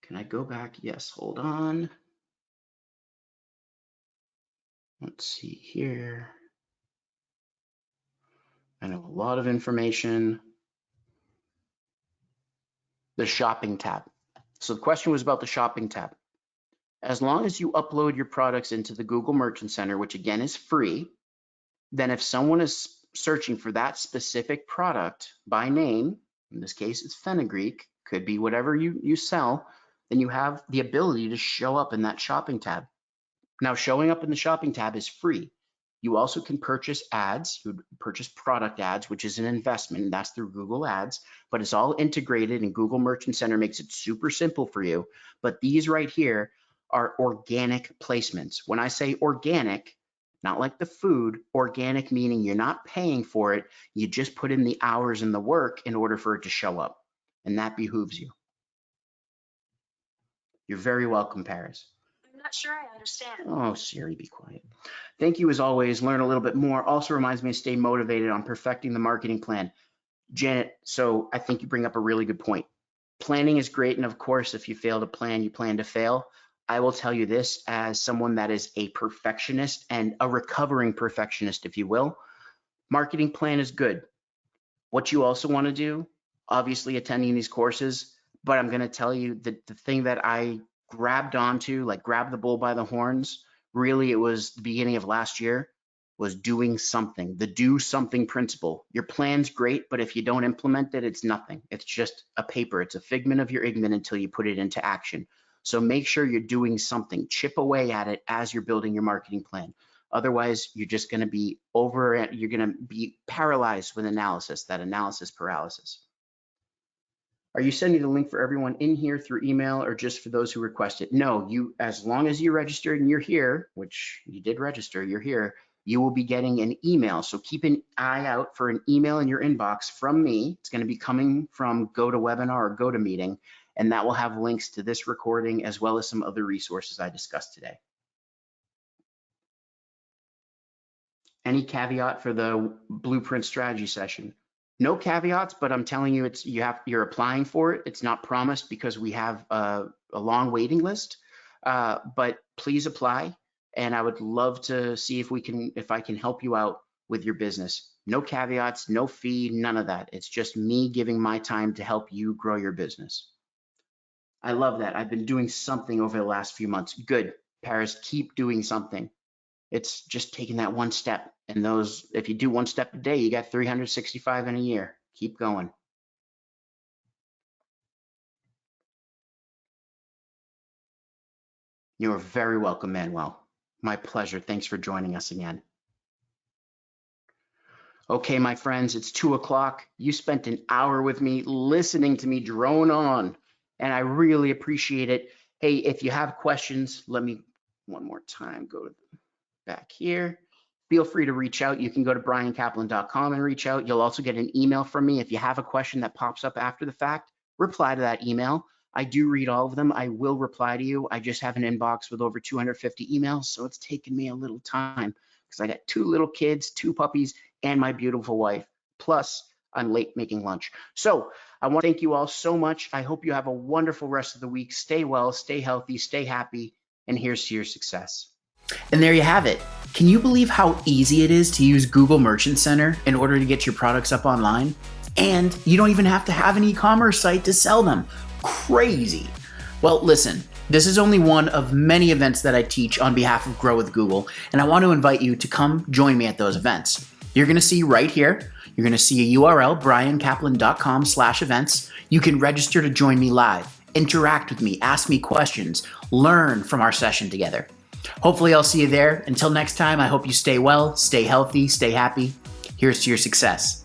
Can I go back? Yes, hold on. Let's see here. I know a lot of information. The shopping tab. So the question was about the shopping tab. As long as you upload your products into the Google Merchant Center, which again is free, then if someone is searching for that specific product by name, in this case it's fenugreek, could be whatever you sell, then you have the ability to show up in that shopping tab. Now, showing up in the shopping tab is free. You also can purchase ads. You would purchase product ads, which is an investment, and that's through Google Ads, but it's all integrated, and Google Merchant Center makes it super simple for you. But these right here are organic placements. When I say organic, not like the food, organic meaning you're not paying for it, you just put in the hours and the work in order for it to show up, and that behooves you. You're very welcome, Paris. I'm not sure I understand. Oh, Siri, be quiet. Thank you as always. Learn a little bit more. Also reminds me to stay motivated on perfecting the marketing plan. Janet, so I think you bring up a really good point. Planning is great, and of course, if you fail to plan, you plan to fail. I will tell you this as someone that is a perfectionist and a recovering perfectionist, if you will. Marketing plan is good. What you also want to do, obviously attending these courses, but I'm going to tell you that the thing that I grabbed onto, like grab the bull by the horns, really it was the beginning of last year, was doing something, the do something principle. Your plan's great, but if you don't implement it, it's nothing. It's just a paper. It's a figment of your ignorance until you put it into action. So make sure you're doing something. Chip away at it as you're building your marketing plan. Otherwise, you're just going to be you're going to be paralyzed with analysis, that analysis paralysis. Are you sending the link for everyone in here through email or just for those who request it? No, as long as you registered and you're here, which you did register, you're here, you will be getting an email. So keep an eye out for an email in your inbox from me. It's going to be coming from GoToWebinar or GoToMeeting, and that will have links to this recording as well as some other resources I discussed today. Any caveat for the blueprint strategy session? No caveats, but I'm telling you, you're applying for it. It's not promised because we have a long waiting list, but please apply. And I would love to see if I can help you out with your business. No caveats, no fee, none of that. It's just me giving my time to help you grow your business. I love that. I've been doing something over the last few months. Good, Paris, keep doing something. It's just taking that one step. And if you do one step a day, you got 365 in a year. Keep going. You're very welcome, Manuel. My pleasure. Thanks for joining us again. Okay, my friends, it's 2 o'clock. You spent an hour with me listening to me drone on, and I really appreciate it. Hey, if you have questions, let me one more time go back here. Feel free to reach out. You can go to bryancaplan.com and reach out. You'll also get an email from me. If you have a question that pops up after the fact, reply to that email. I do read all of them. I will reply to you. I just have an inbox with over 250 emails, so it's taken me a little time because I got 2 little kids, 2 puppies, and my beautiful wife. Plus, I'm late making lunch. So I want to thank you all so much. I hope you have a wonderful rest of the week. Stay well, stay healthy, stay happy, and here's to your success. And there you have it. Can you believe how easy it is to use Google Merchant Center in order to get your products up online? And you don't even have to have an e-commerce site to sell them. Crazy. Well, listen, this is only one of many events that I teach on behalf of Grow with Google, and I want to invite you to come join me at those events. You're going to see right here, you're going to see a URL, bryancaplan.com/events. You can register to join me live, interact with me, ask me questions, learn from our session together. Hopefully I'll see you there. Until next time, I hope you stay well, stay healthy, stay happy. Here's to your success.